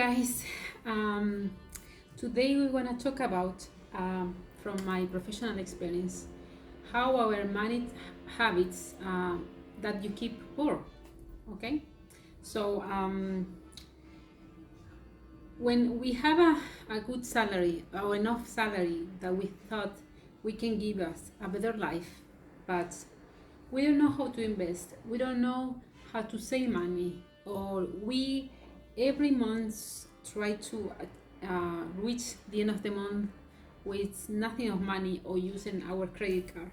guys. Today we want to talk about, from my professional experience, how our money habits that you keep poor. Okay, so when we have a good salary or enough salary that we thought we can give us a better life, but we don't know how to invest, we don't know how to save money, or we every month try to reach the end of the month with nothing of money or using our credit card.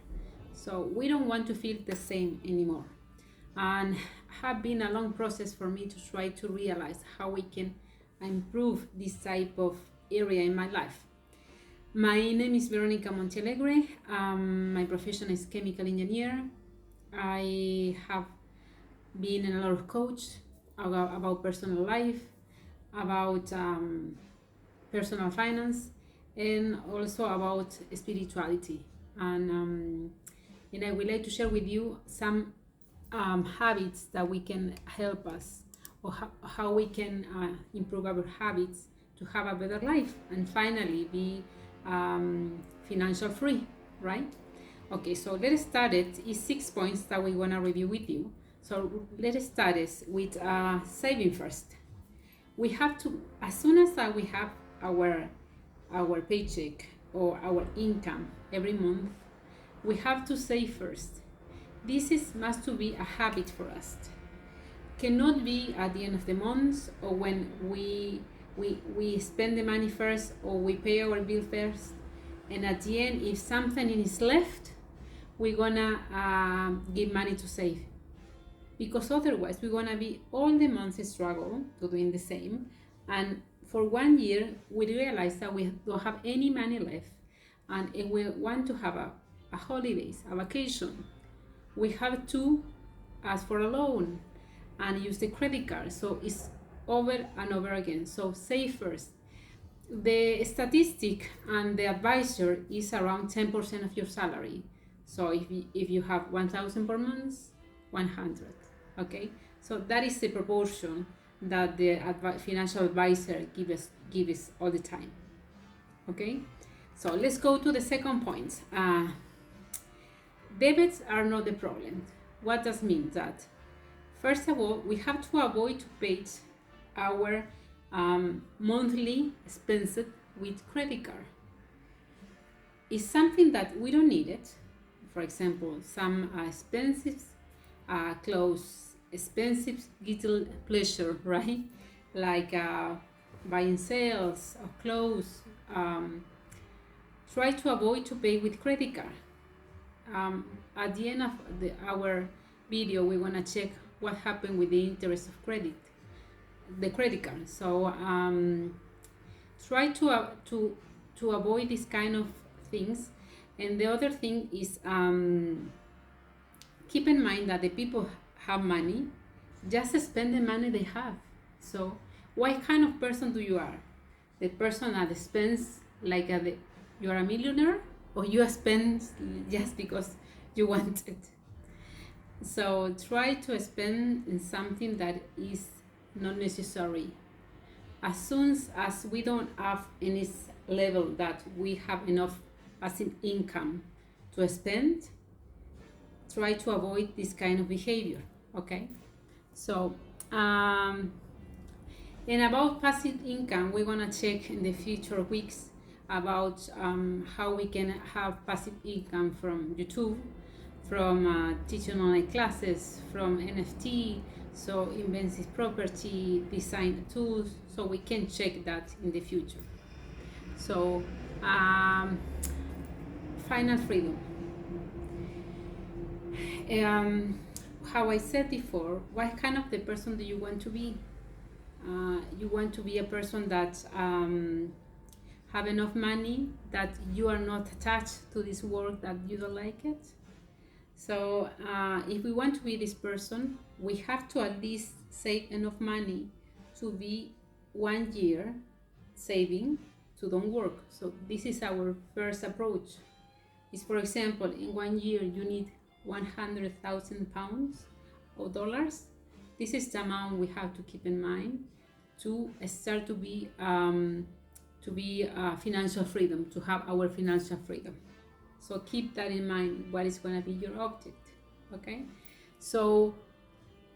So we don't want to feel the same anymore, and have been a long process for me to try to realize how we can improve this type of area in my life. My name is Veronica. My profession is chemical engineer. I have been in a lot of coach about personal life, about personal finance, and also about spirituality. And I would like to share with you some habits that we can help us, or how we can improve our habits to have a better life and finally be financial free, right? Okay, so let's start it. It's 6 points that we want to review with you. So let's start it with saving first. We have to, as soon as we have our paycheck or our income every month, we have to save first. Must to be a habit for us. Cannot be at the end of the month, or when we spend the money first, or we pay our bill first, and at the end, if something is left, we're gonna give money to save, because otherwise we're gonna be all the months struggle to doing the same, and for 1 year we realize that we don't have any money left, and if we want to have a holidays, a vacation, we have to ask for a loan and use the credit card. So it's over and over again. So save first. The statistic and the advisor is around 10% of your salary. So if you have 1,000 per month, 100. Okay, so that is the proportion that the financial advisor gives us all the time. Okay, so let's go to the second point. Debits are not the problem. What does mean that? First of all, we have to avoid to pay our monthly expenses with credit card. It's something that we don't need it. For example, some expensive clothes, expensive little pleasure, right? Like buying sales of clothes. Try to avoid to pay with credit card. At the end of our video, we want to check what happened with the interest of the credit card. So try to avoid this kind of things. And the other thing is, keep in mind that the people have money, just spend the money they have. So what kind of person do you are? The person that spends like you are a millionaire, or you spend just because you want it? So try to spend in something that is not necessary. As soon as we don't have any level that we have enough as an income to spend, try to avoid this kind of behavior. Okay, so and about passive income, we're gonna check in the future weeks about how we can have passive income from YouTube, from teaching online classes, from NFT, so inventive property, design tools, so we can check that in the future. So final freedom. How I said before, what kind of the person do you want to be? You want to be a person that have enough money, that you are not attached to this work, that you don't like it. So if we want to be this person, we have to at least save enough money to be 1 year saving to don't work. So this is our first approach. Is, for example, in 1 year you need 100,000 pounds or dollars. This is the amount we have to keep in mind to start to be financial freedom, to have our financial freedom. So keep that in mind, what is going to be your object. Okay, so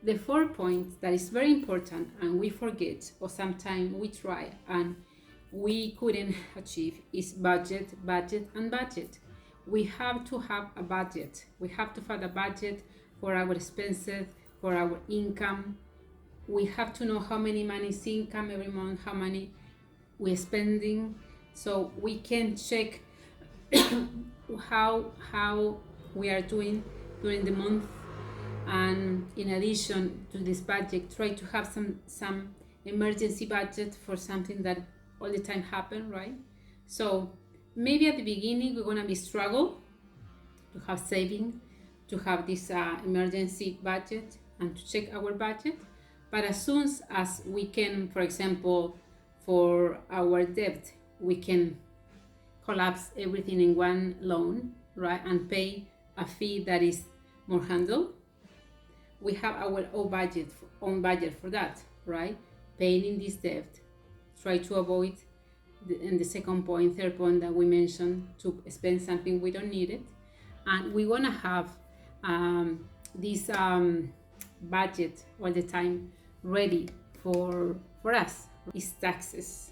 the 4 points that is very important and we forget, or sometimes we try and we couldn't achieve, is budget, budget, and budget. We have to have a budget. We have to have a budget for our expenses, for our income. We have to know how many money is income every month, how money we're spending, so we can check how we are doing during the month. And in addition to this budget, try to have some emergency budget for something that all the time happen, right? So maybe at the beginning we're gonna be struggle to have saving, to have this emergency budget and to check our budget. But as soon as we can, for example, for our debt, we can collapse everything in one loan, right, and pay a fee that is more handled. We have our own budget for that, right? Paying in this debt, try to avoid in the second point, third point that we mentioned, to spend something we don't need it. And we want to have this budget all the time ready for us. Is taxes.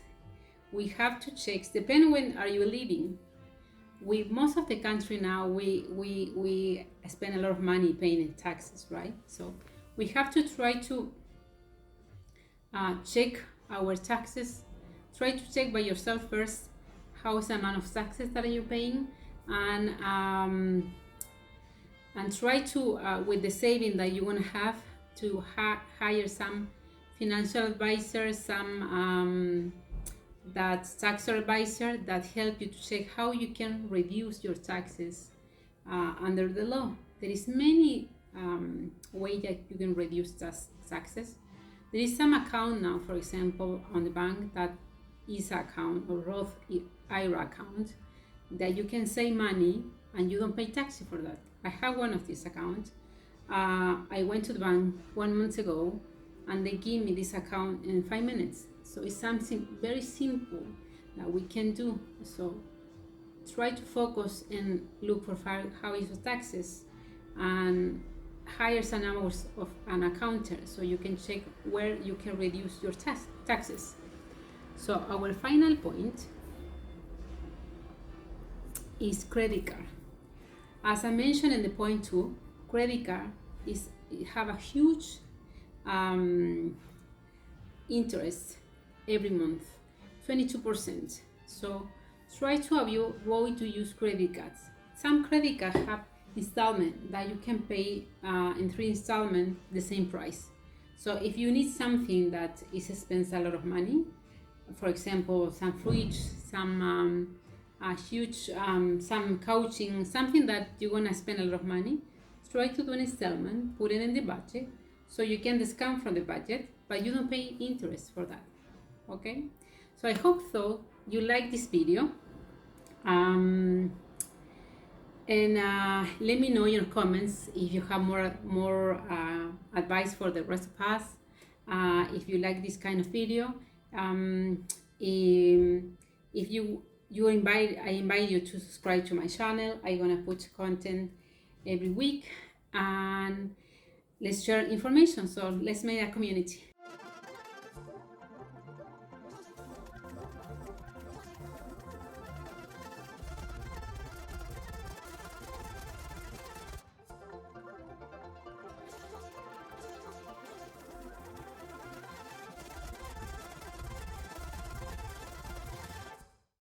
We have to check, depending when are you living. Most of the country now, we spend a lot of money paying in taxes, right? So we have to try to check our taxes. Try to check by yourself first how is the amount of taxes that you're paying, and try to with the saving that you want to have, to hire some financial advisor, some that tax advisor that help you to check how you can reduce your taxes under the law. There is many ways that you can reduce taxes. There is some account now, for example, on the bank, that is account or Roth IRA account, that you can save money and you don't pay taxes for that. I have one of these accounts. I went to the bank 1 month ago and they give me this account in 5 minutes. So it's something very simple that we can do. So try to focus and look for how is your taxes, and hire some hours of an accountant so you can check where you can reduce your taxes. So our final point is credit card. As I mentioned in the point 2, credit card have a huge interest every month, 22%. So try to avoid to use credit cards. Some credit cards have installment that you can pay in 3 installments the same price. So if you need something that spends a lot of money, for example, some fridge, some some coaching, something that you're gonna spend a lot of money, try to do an installment, put it in the budget, so you can discount from the budget, but you don't pay interest for that. Okay, so I hope you like this video, and let me know in your comments if you have more advice for the rest of us, if you like this kind of video. If I invite you to subscribe to my channel. I'm gonna put content every week, and let's share information, so let's make a community.